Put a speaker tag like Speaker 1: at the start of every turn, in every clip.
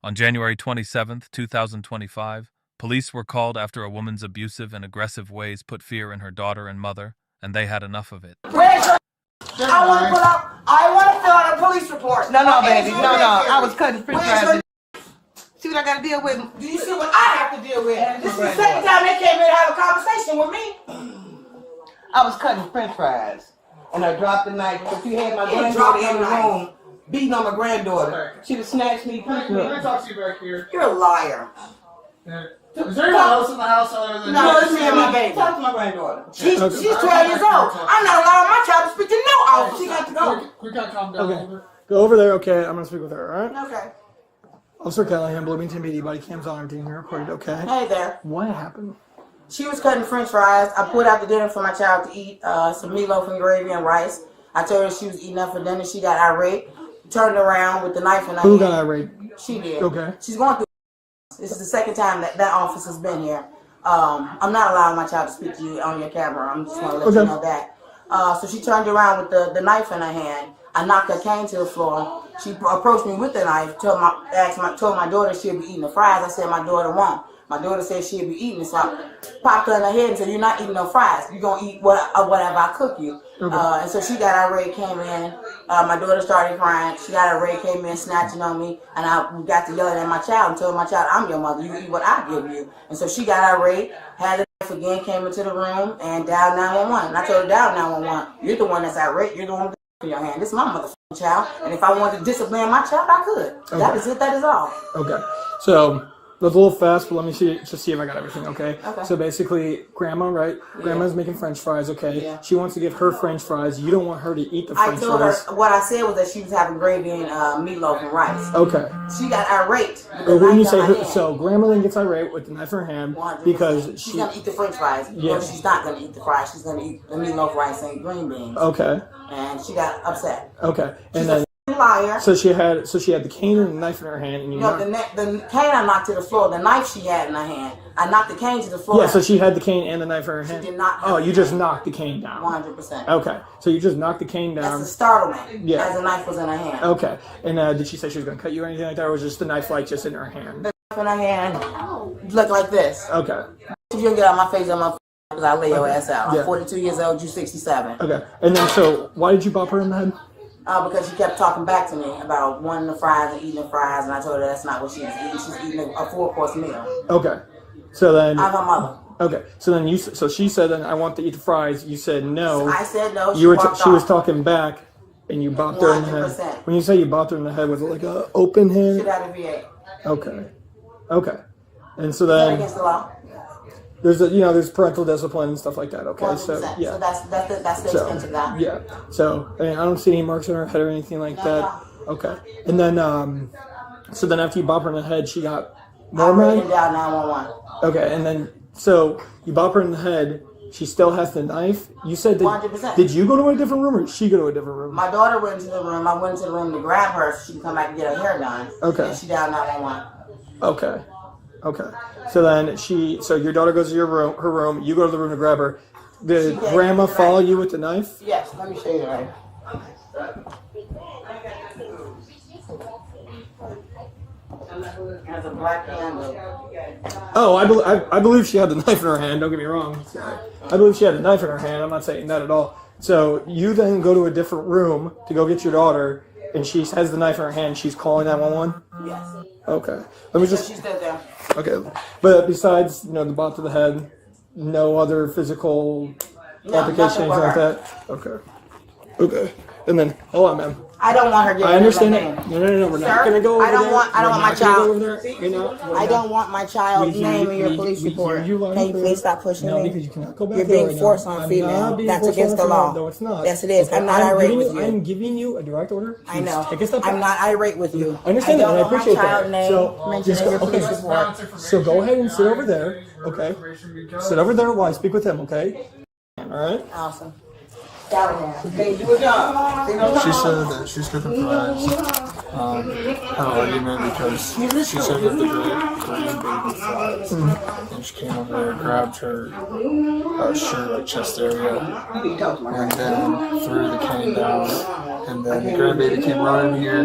Speaker 1: On January 27, 2025, police were called after a woman's abusive and aggressive ways put fear in her daughter and mother, and they had enough of it.
Speaker 2: Where's your... I want to fill out a police report.
Speaker 3: No, baby. No. I was cutting french fries. See what I got to deal with?
Speaker 2: Do you see what I have to deal with? This is the second time they came in to have a conversation with me.
Speaker 3: I was cutting french fries. And I dropped the knife. But you had my granddaughter in the room beating on my granddaughter. She'd have snatched me.
Speaker 4: Can I talk to you back here?
Speaker 2: You're a liar.
Speaker 4: Is there anyone else in the house other than
Speaker 2: No, it's me and my baby.
Speaker 3: Talk to my granddaughter.
Speaker 2: She's 12 years old. I'm not allowing my child to speak to no officer. She got to go.
Speaker 4: We got to calm down a little bit.
Speaker 5: Go over there, okay? I'm gonna speak with her, alright?
Speaker 2: Okay.
Speaker 5: Officer Callahan, Bloomington PD, body cams on, everything here recorded, okay?
Speaker 2: Hey there.
Speaker 5: What happened?
Speaker 2: She was cutting french fries. I put out the dinner for my child to eat, some meatloaf and gravy and rice. I told her she was eating up for dinner. She got irate, turned around with the knife in her hand.
Speaker 5: Who got irate?
Speaker 2: She did.
Speaker 5: Okay.
Speaker 2: She's going through. This is the second time that officer's been here. I'm not allowing my child to speak to you on your camera. I'm just going to let you know that. So she turned around with the knife in her hand. I knocked her cane to the floor. She approached me with the knife, told my daughter she'd be eating the fries. I said my daughter won't. My daughter said she'd be eating it, so I popped her in her head and said, "You're not eating no fries. You're going to eat whatever I cook you." Okay. And so she got irate, came in. My daughter started crying. She got irate, came in, snatching on me. And I got to yelling at my child and told my child, "I'm your mother. You eat what I give you." And so she got irate, had the knife again, came into the room, and dialed 911. And I told her, "Dial 911. You're the one that's irate. You're the one with the in your hand. This is my motherfucking child. And if I wanted to discipline my child, I could." Okay. That is it. That is all.
Speaker 5: Okay. So... that's a little fast, but let me see if I got everything, okay? So basically, Grandma, right? Yeah. Grandma's making french fries, okay? Yeah. She wants to give her french fries. You don't want her to eat the french fries. I told her,
Speaker 2: what I said was that she was having gravy and meatloaf and rice.
Speaker 5: Okay.
Speaker 2: She got irate.
Speaker 5: When you say her, so Grandma then gets irate with the knife in her hand 100%. Because
Speaker 2: she's going to eat the french fries. Yeah. She's not going to eat the fries. She's going to eat the meatloaf, rice, and green beans.
Speaker 5: Okay.
Speaker 2: And she got upset.
Speaker 5: Okay.
Speaker 2: And then... liar.
Speaker 5: So she had the cane and the knife in her hand, and
Speaker 2: the cane I knocked to the floor. The knife she had in her hand, I knocked the cane to the floor.
Speaker 5: Yeah, so she had the cane and the knife in her hand.
Speaker 2: She did not.
Speaker 5: Oh, you just knocked the cane down.
Speaker 2: 100%.
Speaker 5: Okay, so you just knocked the cane down.
Speaker 2: That's a startlement. Yeah. As the knife was in her hand.
Speaker 5: Okay, and did she say she was going to cut you or anything like that, or was just the knife like just in her hand?
Speaker 2: The knife in her hand looked like this.
Speaker 5: Okay.
Speaker 2: If you don't get out my face, because I lay your ass out. I'm 42 years old. You 67.
Speaker 5: Okay, and then so why did you bop her in the head?
Speaker 2: Because she kept talking back to me about wanting the fries and eating the fries, and I told her that's not what she was eating. She's eating a 4-course meal.
Speaker 5: Okay, so then
Speaker 2: I'm her mother.
Speaker 5: Okay, so then so she said, "Then I want to eat the fries." You said no.
Speaker 2: I said no.
Speaker 5: She was talking back, and you bopped her in the head.
Speaker 2: 100%.
Speaker 5: When you say you bopped her in the head, was it like a open hand?
Speaker 2: She had a VA.
Speaker 5: Okay, and so then
Speaker 2: against the law.
Speaker 5: There's parental discipline and stuff like that. Okay,
Speaker 2: 100%.
Speaker 5: so yeah,
Speaker 2: so that's the extent of that.
Speaker 5: Yeah, so I don't see any marks on her head or anything like that. No. Okay, and then so then after you bop her in the head, she got more mad.
Speaker 2: I dialed 911.
Speaker 5: Okay, and then so you bop her in the head. She still has the knife. You said
Speaker 2: 100%.
Speaker 5: Did you go to a different room or did she go to a different room?
Speaker 2: My daughter went into the room. I went into the room to grab her so she could come back and get her hair done.
Speaker 5: Okay.
Speaker 2: And she dialed 911.
Speaker 5: Okay. So then so your daughter goes to her room. You go to the room to grab her. Did Grandma follow you with the knife?
Speaker 2: Yes. Let me show you the knife. It has a black handle.
Speaker 5: Oh, I believe she had the knife in her hand. Don't get me wrong. I believe she had the knife in her hand. I'm not saying that at all. So you then go to a different room to go get your daughter, and she has the knife in her hand. She's calling 911.
Speaker 2: Yes.
Speaker 5: Okay. Let me just.
Speaker 2: She's still there.
Speaker 5: Okay, but besides the bop to the head, no other physical altercation, anything like that. Okay. And then hold on, ma'am.
Speaker 2: I don't want her getting.
Speaker 5: I understand that. No. We're not gonna go over there.
Speaker 2: I don't want my child.
Speaker 5: I
Speaker 2: don't want my child's name in your police report. Can you please stop pushing me?
Speaker 5: Because you cannot go back.
Speaker 2: You're being forced on female. That's against the law.
Speaker 5: No, it's not.
Speaker 2: Yes, it is. I'm not irate with you.
Speaker 5: I'm giving you a direct order.
Speaker 2: I know.
Speaker 5: Take a step back.
Speaker 2: I'm not irate with you.
Speaker 5: I understand that, and I appreciate that. So go ahead and sit over there. Okay. Sit over there while I speak with him. Okay. All right.
Speaker 2: Awesome.
Speaker 4: She said that she's cooking fries. Had an argument because she said that the green baby fries. And she came over there, grabbed her shirt, like chest area, and then threw the cane down. And then the grandbaby came running here,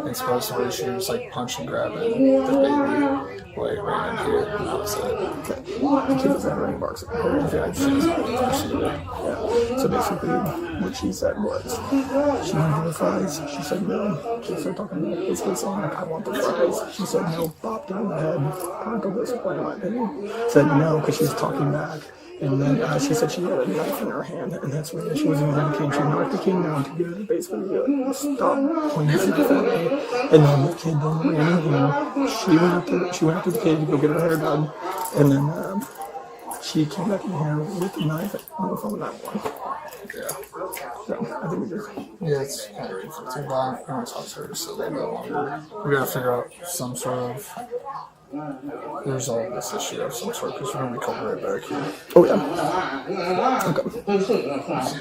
Speaker 4: And supposedly she was like punching, grabbing the baby, like right in here, and that was it.
Speaker 5: Okay. The kid was having barks at her. Yeah, she was yeah. So basically, what she said was, she wanted the fries. She said no. She started talking about it. Basically saying, like, I want the fries. She said no, bopped her in the head. Kind of disappointed, in my opinion. Said no, because she was talking back. And then she said she had a knife in her hand, and that's when she wasn't even king. She knocked the king down to get her to basically stop pointing the knife at me. And then the kid then ran in. She went up to the kid to go get her hair done, and then she came back in here with the knife on the phone that one.
Speaker 4: Yeah.
Speaker 5: So I think we just.
Speaker 4: Yeah, it's kind of conflicting, but I'm going to talk to her just a little bit longer. We got to figure out some sort of resolve this issue of some sort, because we're going to be coming right back here.
Speaker 5: Oh yeah. Okay.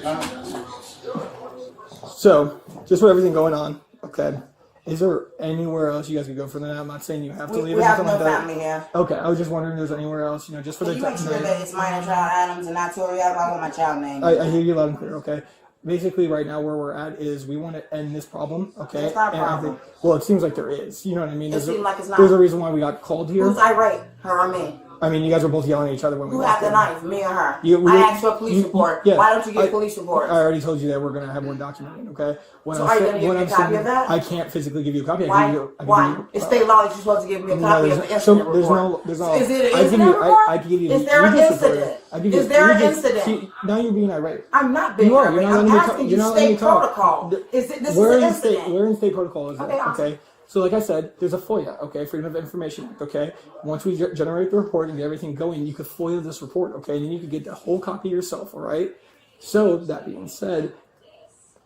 Speaker 5: So just with everything going on, okay. Is there anywhere else you guys could go for the night? I'm not saying you have to leave.
Speaker 2: We
Speaker 5: or
Speaker 2: have
Speaker 5: anything
Speaker 2: no
Speaker 5: like that.
Speaker 2: family here.
Speaker 5: Okay, I was just wondering if there's anywhere else, just for
Speaker 2: Can
Speaker 5: the
Speaker 2: you make sure that it's minor child Adams and not Tori Adams? I want my child name.
Speaker 5: I hear you loud and clear, okay? Basically, right now, where we're at is we want to end this problem, okay?
Speaker 2: There's not a
Speaker 5: And I
Speaker 2: problem.
Speaker 5: think, well, it seems like there is. You know what I mean?
Speaker 2: It seems like it's not.
Speaker 5: There's a reason why we got called here.
Speaker 2: Who's irate? Her or me?
Speaker 5: I mean, you guys were both yelling at each other when we
Speaker 2: Who
Speaker 5: walked
Speaker 2: had the
Speaker 5: in.
Speaker 2: knife? Me or her?
Speaker 5: You-
Speaker 2: I asked for a police report.
Speaker 5: yeah.
Speaker 2: Why don't you get police reports?
Speaker 5: I already told you that we're going to have one documented, okay? When
Speaker 2: So are you gonna give me a copy of that?
Speaker 5: I can't physically give you a copy.
Speaker 2: Why?
Speaker 5: I give
Speaker 2: Why? It's state law that you're supposed to give me a copy of the incident report.
Speaker 5: There's no.
Speaker 2: Is it an
Speaker 5: I give
Speaker 2: incident
Speaker 5: you,
Speaker 2: report?
Speaker 5: I give you
Speaker 2: Is
Speaker 5: the
Speaker 2: there an
Speaker 5: Regis
Speaker 2: incident?
Speaker 5: report. I give you
Speaker 2: Is there an
Speaker 5: Regis-
Speaker 2: incident?
Speaker 5: See, now you're being irate.
Speaker 2: I'm not being
Speaker 5: You are.
Speaker 2: irate.
Speaker 5: You're not
Speaker 2: I'm
Speaker 5: letting me talk.
Speaker 2: asking
Speaker 5: You're
Speaker 2: you
Speaker 5: not letting me
Speaker 2: state
Speaker 5: talk.
Speaker 2: protocol. This is
Speaker 5: Where
Speaker 2: an
Speaker 5: in
Speaker 2: incident.
Speaker 5: state? Where in state protocol is that?
Speaker 2: Okay, awesome.
Speaker 5: Okay. So, like I said, there's a FOIA. Okay, Freedom of Information Act. Okay. Once we generate the report and get everything going, you could FOIA this report. Okay, and then you could get the whole copy yourself. All right. So that being said,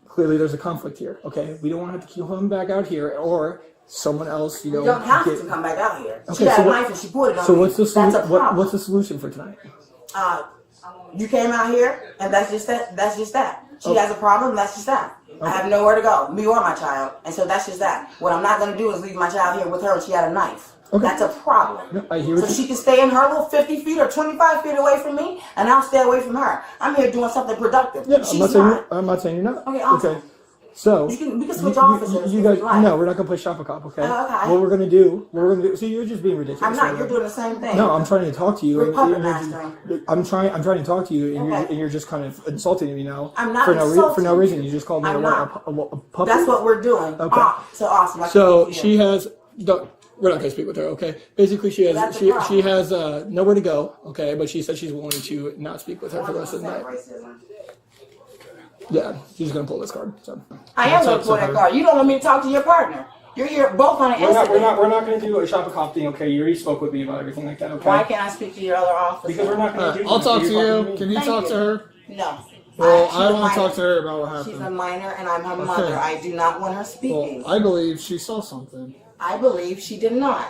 Speaker 5: clearly there's a conflict here. Okay, we don't want to have to keep him back out here or someone else.
Speaker 2: You don't have to come back out here.
Speaker 5: Okay,
Speaker 2: She had
Speaker 5: so
Speaker 2: a
Speaker 5: what-
Speaker 2: knife and she put it on
Speaker 5: So
Speaker 2: me.
Speaker 5: what's the
Speaker 2: That's a problem.
Speaker 5: what's the solution for tonight?
Speaker 2: You came out here, and that's just that. That's just that. She
Speaker 5: Okay.
Speaker 2: has a problem. That's just that. I have nowhere to go, me or my child, and so that's just that. What I'm not going to do is leave my child here with her, and she had a knife.
Speaker 5: Okay.
Speaker 2: That's a problem.
Speaker 5: No, I hear what
Speaker 2: So
Speaker 5: you-
Speaker 2: she can stay in her little 50 feet or 25 feet away from me, and I'll stay away from her. I'm here doing something productive.
Speaker 5: Yeah,
Speaker 2: She's not.
Speaker 5: I'm not saying you're not.
Speaker 2: Okay, awesome.
Speaker 5: Okay. So
Speaker 2: We can switch officers
Speaker 5: You
Speaker 2: if
Speaker 5: guys,
Speaker 2: we like.
Speaker 5: no, we're not gonna play shop a cop. Okay.
Speaker 2: Okay.
Speaker 5: What we're gonna do? So you're just being ridiculous.
Speaker 2: I'm not.
Speaker 5: right
Speaker 2: You're
Speaker 5: now.
Speaker 2: doing the same thing.
Speaker 5: No, I'm trying to talk to you.
Speaker 2: You're puppet
Speaker 5: you're-
Speaker 2: mastering.
Speaker 5: I'm trying to talk to you, and,
Speaker 2: Okay.
Speaker 5: you're just kind of insulting me now.
Speaker 2: I'm not
Speaker 5: for no
Speaker 2: insulting
Speaker 5: for no
Speaker 2: you.
Speaker 5: reason. You just called me
Speaker 2: I'm
Speaker 5: a
Speaker 2: not.
Speaker 5: puppet.
Speaker 2: That's what we're doing.
Speaker 5: Okay.
Speaker 2: So awesome. I
Speaker 5: So
Speaker 2: can
Speaker 5: she has. We're not gonna speak with her. Okay. Basically, she has.
Speaker 2: That's a
Speaker 5: She
Speaker 2: problem.
Speaker 5: has nowhere to go. Okay, but she said she's willing to not speak with her for the rest of the night.
Speaker 2: Racism.
Speaker 5: Yeah, she's gonna pull this card. So.
Speaker 2: I am going to pull that card. You don't want me to talk to your partner. You're here both on an incident.
Speaker 5: We're not going to do a shop a cop thing. Okay, you already spoke with me about everything like that. Okay.
Speaker 2: Why can't I speak to your other officer?
Speaker 5: Because we're not going to do.
Speaker 4: I'll talk to you.
Speaker 5: me.
Speaker 4: Can you
Speaker 2: Thank
Speaker 4: talk
Speaker 2: you.
Speaker 4: to her?
Speaker 2: No.
Speaker 4: Well,
Speaker 2: She's
Speaker 4: I
Speaker 2: a
Speaker 4: want to
Speaker 2: minor.
Speaker 4: talk to her about what
Speaker 2: She's a
Speaker 4: happened.
Speaker 2: minor and I'm her mother. I do not want her speaking.
Speaker 4: Well, I believe she saw something.
Speaker 2: I believe she did not.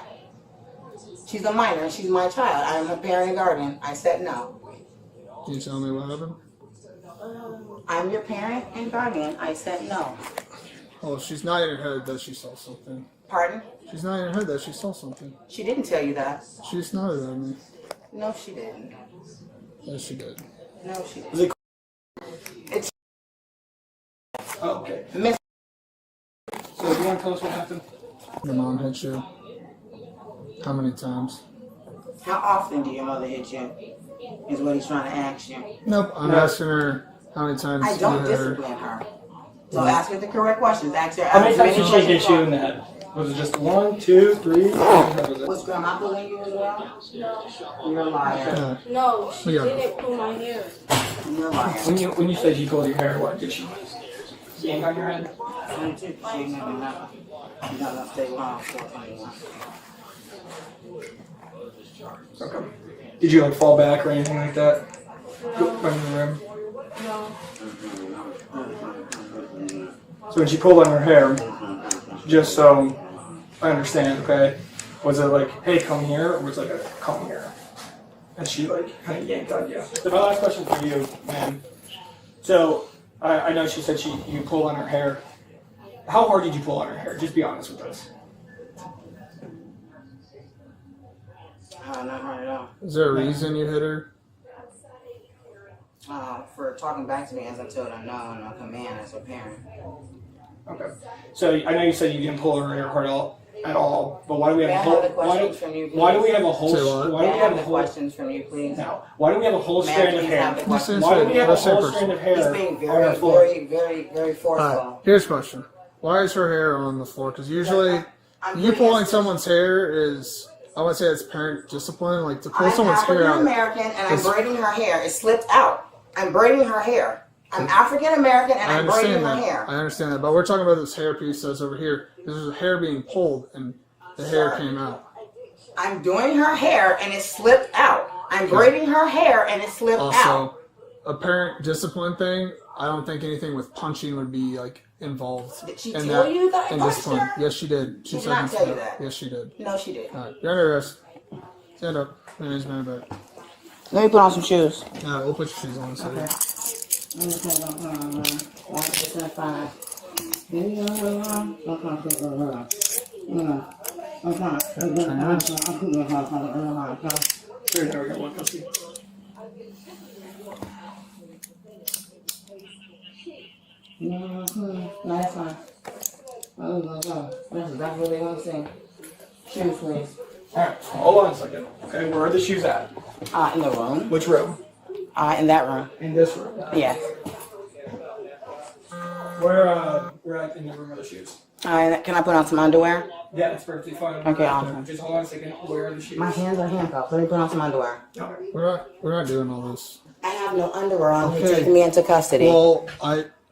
Speaker 2: She's a minor and she's my child. I am her parent and guardian. I said no.
Speaker 4: Can you tell me what happened?
Speaker 2: I'm your parent and guardian. I said no.
Speaker 4: Oh, she's not in her head that she saw something.
Speaker 2: Pardon?
Speaker 4: She's not in her head that she saw something.
Speaker 2: She didn't tell you that.
Speaker 4: She snotted at me.
Speaker 2: No, she didn't.
Speaker 4: Yes, she did.
Speaker 2: No, she didn't. It's
Speaker 5: Oh, okay.
Speaker 2: Miss.
Speaker 5: So you want to tell us what happened?
Speaker 4: Your mom hit you. How many times?
Speaker 2: How often do your mother hit you? Is what he's trying to ask you.
Speaker 4: Nope. I'm asking her how many times
Speaker 2: I
Speaker 4: you
Speaker 2: don't
Speaker 4: hit her.
Speaker 2: discipline her. So ask her the correct questions. Ask her.
Speaker 5: How many
Speaker 2: as
Speaker 5: times did she
Speaker 2: questions
Speaker 5: hit you in the head? Was it just 1, 2, 3?
Speaker 2: Was grandma pulling you as well? You're a liar.
Speaker 4: Yeah.
Speaker 6: No, she
Speaker 4: Yeah.
Speaker 6: didn't pull my hair.
Speaker 2: You're a liar.
Speaker 5: When you said she pulled your hair, what did she yank on your head?
Speaker 2: She ain't never nothing. You're not gonna stay long for anyone.
Speaker 5: Okay. Did you like fall back or anything like that?
Speaker 6: No,
Speaker 5: From the room.
Speaker 6: no.
Speaker 5: So when she pulled on her hair, just so I understand, okay, was it like, hey, come here, or was it like a come here? And she like kind of yanked on you. So my last question for you, man. So I know she said you pulled on her hair. How hard did you pull on her hair? Just be honest with us.
Speaker 2: Not hard at all.
Speaker 4: Is there a reason you hit her?
Speaker 2: For talking back to me as I told her no and a command as a parent.
Speaker 5: Okay. So I know you said you didn't pull her hair part at all, but why do we have
Speaker 2: May
Speaker 5: a
Speaker 2: I
Speaker 5: whole?
Speaker 2: have the questions from you, please?
Speaker 5: Why do we have a whole?
Speaker 4: Say what?
Speaker 5: Why do
Speaker 2: May I
Speaker 5: we
Speaker 2: have
Speaker 5: have
Speaker 2: the
Speaker 5: a whole?
Speaker 2: questions from you, please?
Speaker 5: No. Why do we have a whole
Speaker 2: May I
Speaker 5: strand of
Speaker 2: please
Speaker 5: hair?
Speaker 2: have the questions?
Speaker 5: Why do we have a
Speaker 4: Let's say
Speaker 5: whole
Speaker 4: person.
Speaker 5: strand of
Speaker 2: He's
Speaker 5: hair
Speaker 2: being
Speaker 5: on
Speaker 2: very,
Speaker 5: our floor?
Speaker 2: very forceful.
Speaker 4: Alright, here's a question. Why is her hair on the floor? Because usually,
Speaker 2: I'm
Speaker 4: you
Speaker 2: doing
Speaker 4: pulling
Speaker 2: this-
Speaker 4: someone's hair is, I would say it's parent discipline. Like to pull
Speaker 2: I'm
Speaker 4: someone's hair
Speaker 2: African
Speaker 4: out.
Speaker 2: American and I'm
Speaker 4: It's-
Speaker 2: braiding her hair. It slipped out. I'm braiding her hair. I'm African American and
Speaker 4: I
Speaker 2: I'm braiding
Speaker 4: understand
Speaker 2: her
Speaker 4: that.
Speaker 2: hair.
Speaker 4: I understand that. But we're talking about this hair piece that's over here. This is hair being pulled and the hair came out.
Speaker 2: I'm doing her hair and it slipped out. I'm braiding her hair and it slipped out.
Speaker 4: Also, a parent discipline thing, I don't think anything with punching would be like involved.
Speaker 2: Did she
Speaker 4: in
Speaker 2: tell
Speaker 4: that,
Speaker 2: you that I
Speaker 4: in
Speaker 2: punched
Speaker 4: discipline.
Speaker 2: her?
Speaker 4: Yes, she did.
Speaker 2: She did
Speaker 4: said
Speaker 2: not
Speaker 4: in
Speaker 2: tell you
Speaker 4: front.
Speaker 2: that.
Speaker 4: Yes, she did.
Speaker 2: No, she did.
Speaker 4: Alright, you're under arrest. Stand up. My name's man back.
Speaker 2: Let me put on some shoes.
Speaker 4: Alright, we'll put your shoes on. So
Speaker 5: There we go. One custody.
Speaker 2: No, that's fine. That's exactly what they want to say. Shoes, please.
Speaker 5: All right. Hold on a second. Okay. Where are the shoes at?
Speaker 2: In the room.
Speaker 5: Which room?
Speaker 2: In that room.
Speaker 5: In this room.
Speaker 2: Yes.
Speaker 5: We're at in the room of the shoes.
Speaker 2: Can I put on some underwear?
Speaker 5: Yeah, it's perfectly fine.
Speaker 2: Okay, awesome.
Speaker 5: Just hold on a second. Where are the shoes?
Speaker 2: My hands are handcuffed. Let me put on some underwear.
Speaker 5: Okay.
Speaker 4: we're not doing all this.
Speaker 2: I have no underwear on.
Speaker 4: Okay.
Speaker 2: He take me into custody.
Speaker 4: Well,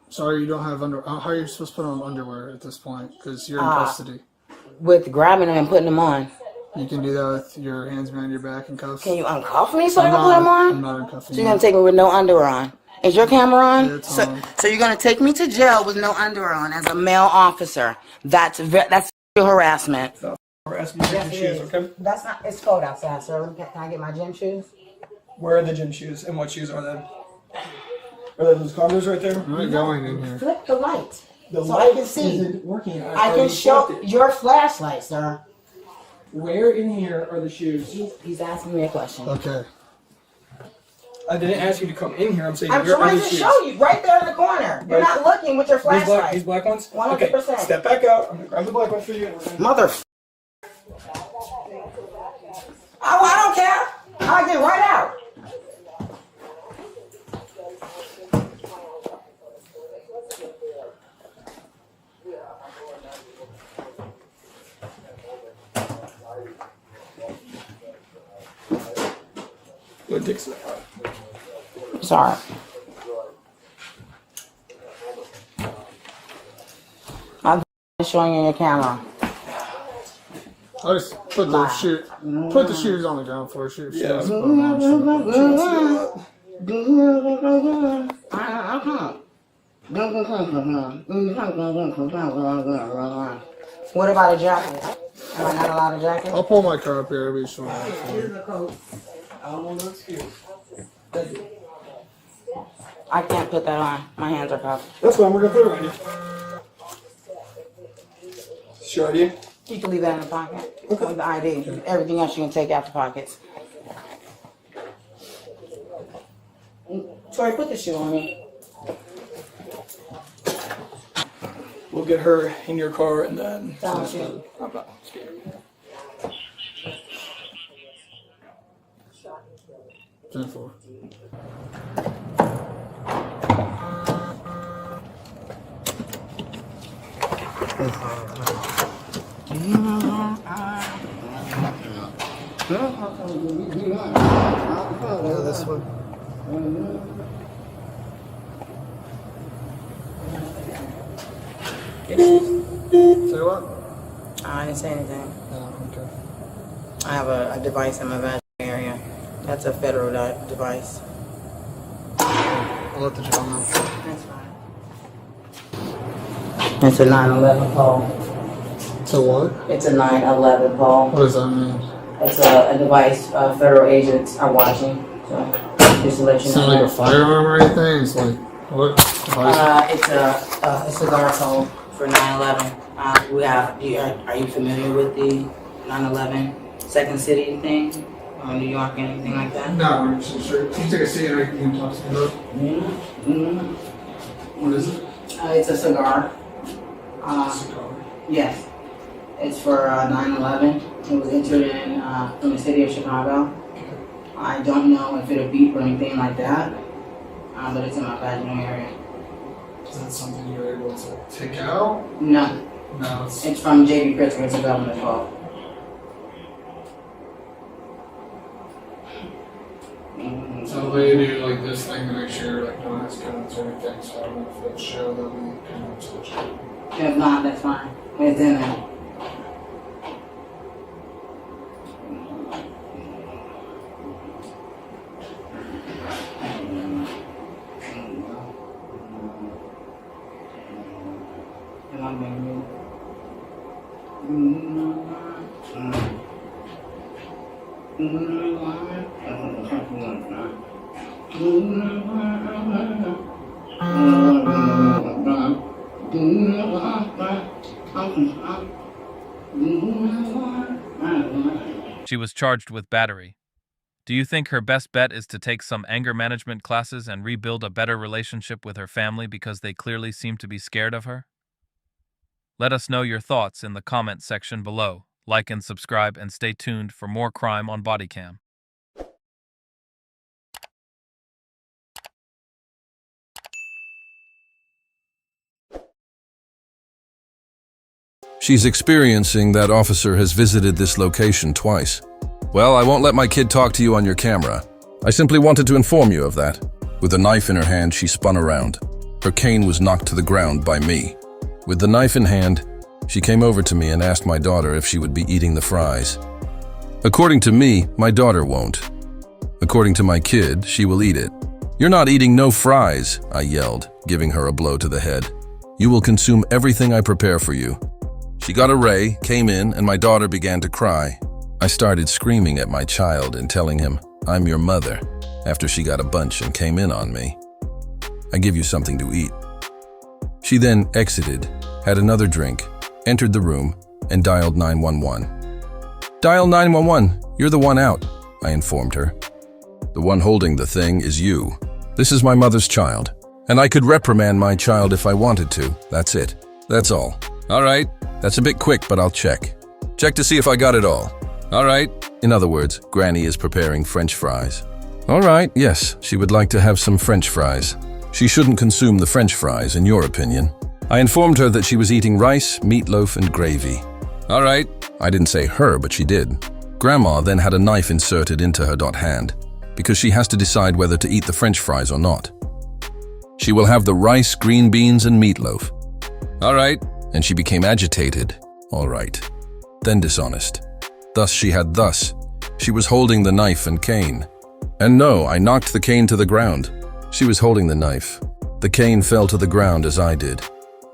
Speaker 4: sorry, you don't have underwear. How are you supposed to put on underwear at this point? Because you're in custody.
Speaker 2: With grabbing them and putting them on.
Speaker 4: You can do that with your hands behind your back and cuffs.
Speaker 2: Can you uncuff me so I can put them on?
Speaker 4: I'm not uncuffing
Speaker 2: So
Speaker 4: you.
Speaker 2: you're gonna take me with no underwear on? Is your camera on?
Speaker 4: Yeah, it's on.
Speaker 2: So you're gonna take me to jail with no underwear on as a male officer? That's sexual harassment.
Speaker 5: We're asking you for shoes, okay?
Speaker 2: That's not. It's cold outside, sir. Can I get my gym shoes?
Speaker 5: Where are the gym shoes and what shoes are they? Are they those Converse right there?
Speaker 4: I'm not going in here.
Speaker 2: Flip the light
Speaker 5: The
Speaker 2: so I can see.
Speaker 5: isn't working.
Speaker 2: I can show your flashlight, sir.
Speaker 5: Where in here are the shoes?
Speaker 2: He's asking me a question.
Speaker 4: Okay.
Speaker 5: I didn't ask you to come in here. I'm saying
Speaker 2: I'm
Speaker 5: where are
Speaker 2: trying
Speaker 5: the
Speaker 2: to
Speaker 5: shoes?
Speaker 2: show you right there in the corner. You're
Speaker 5: Right.
Speaker 2: not looking with your flashlight.
Speaker 5: These black ones?
Speaker 2: 100%.
Speaker 5: Okay, step back out. I'm gonna grab the black ones for you. And we're gonna...
Speaker 2: Mother. I don't care. I'll get right out.
Speaker 5: Go take some.
Speaker 2: Sorry. I'm showing you your camera.
Speaker 4: I'll just put the shoes on the ground for her. She
Speaker 5: Yeah.
Speaker 4: wants to put them on.
Speaker 2: What about a jacket? Am I not allowed a jacket?
Speaker 4: I'll pull my car up here. It'll be short.
Speaker 2: Here's the coat.
Speaker 5: I don't want no excuse. Thank you.
Speaker 2: I can't put that on. My hands are cuffed.
Speaker 5: That's fine. We're gonna put it right here. Sure idea?
Speaker 2: You can leave that in the pocket with the ID. Everything else you can take out the pockets. Tori, put the shoe on me.
Speaker 5: We'll get her in your car and then.
Speaker 2: Sounds good.
Speaker 5: I'm not scared.
Speaker 4: 10-4. Yeah, this one. Say what?
Speaker 2: I didn't say anything.
Speaker 4: Oh, okay.
Speaker 2: I have a device in my vagina area. That's a federal device.
Speaker 4: I'll let the gentleman know.
Speaker 2: That's fine. It's a 9/11 pole.
Speaker 4: So what?
Speaker 2: It's a 9/11 pole.
Speaker 4: What does that mean?
Speaker 2: It's a device federal agents are watching. So just to let you
Speaker 4: It's
Speaker 2: know.
Speaker 4: not like a
Speaker 2: that.
Speaker 4: firearm or anything. It's like what? Device?
Speaker 2: It's a cigar code for 9/11. Are you familiar with the 9/11 Second City thing? Or New York, anything like that?
Speaker 4: No, I'm just sure. You take a seat and I can talk to you about.
Speaker 2: Mm-hmm.
Speaker 4: What is it?
Speaker 2: It's a cigar. Yes. It's for 9/11. It was entered in from the city of Chicago. I don't know if it'll beep or anything like that, but it's in my vaginal area.
Speaker 4: Is that something you're able to take out?
Speaker 2: No,
Speaker 4: No,
Speaker 2: it's from J.B. Pritzker. It's a government fault.
Speaker 4: so they do like this thing to make sure like no one has guns or anything, so I don't know if they'll show that we kind of switch it.
Speaker 2: If not, that's fine. It's in there.
Speaker 1: She was charged with battery. Do you think her best bet is to take some anger management classes and rebuild a better relationship with her family because they clearly seem to be scared of her? Let us know your thoughts in the comment section below. Like and subscribe and stay tuned for more crime on Bodycam.
Speaker 7: She's experiencing that officer has visited this location twice. Well, I won't let my kid talk to you on your camera. I simply wanted to inform you of that. With a knife in her hand, she spun around. Her cane was knocked to the ground by me. With the knife in hand, she came over to me and asked my daughter if she would be eating the fries. According to me, my daughter won't. According to my kid, she will eat it. "You're not eating no fries," I yelled, giving her a blow to the head. "You will consume everything I prepare for you." She got a ray, came in, and my daughter began to cry. I started screaming at my child and telling him, "I'm your mother," after she got a bunch and came in on me. "I give you something to eat." She then exited, had another drink, entered the room, and dialed 911. "Dial 911, you're the one out," I informed her. "The one holding the thing is you. This is my mother's child, and I could reprimand my child if I wanted to. That's it. That's all." "All right, that's a bit quick, but I'll check. Check to see if I got it all." "All right." In other words, Granny is preparing French fries. "All right, yes, she would like to have some French fries. She shouldn't consume the French fries, in your opinion." I informed her that she was eating rice, meatloaf, and gravy. "All right." I didn't say her, but she did. Grandma then had a knife inserted into her hand, because she has to decide whether to eat the French fries or not. She will have the rice, green beans, and meatloaf. "All right." And she became agitated. "All right." Then dishonest. Thus she had thus. She was holding the knife and cane. And no, I knocked the cane to the ground. She was holding the knife. The cane fell to the ground as I did.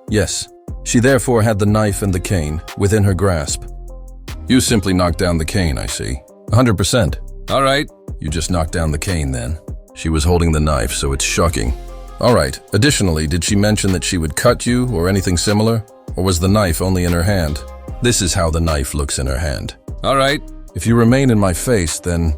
Speaker 7: Yes, she therefore had the knife and the cane within her grasp. "You simply knocked down the cane, I see. 100%. All right. You just knocked down the cane then." She was holding the knife, so it's shocking. "All right. Additionally, did she mention that she would cut you or anything similar? Or was the knife only in her hand? This is how the knife looks in her hand. All right. If you remain in my face, then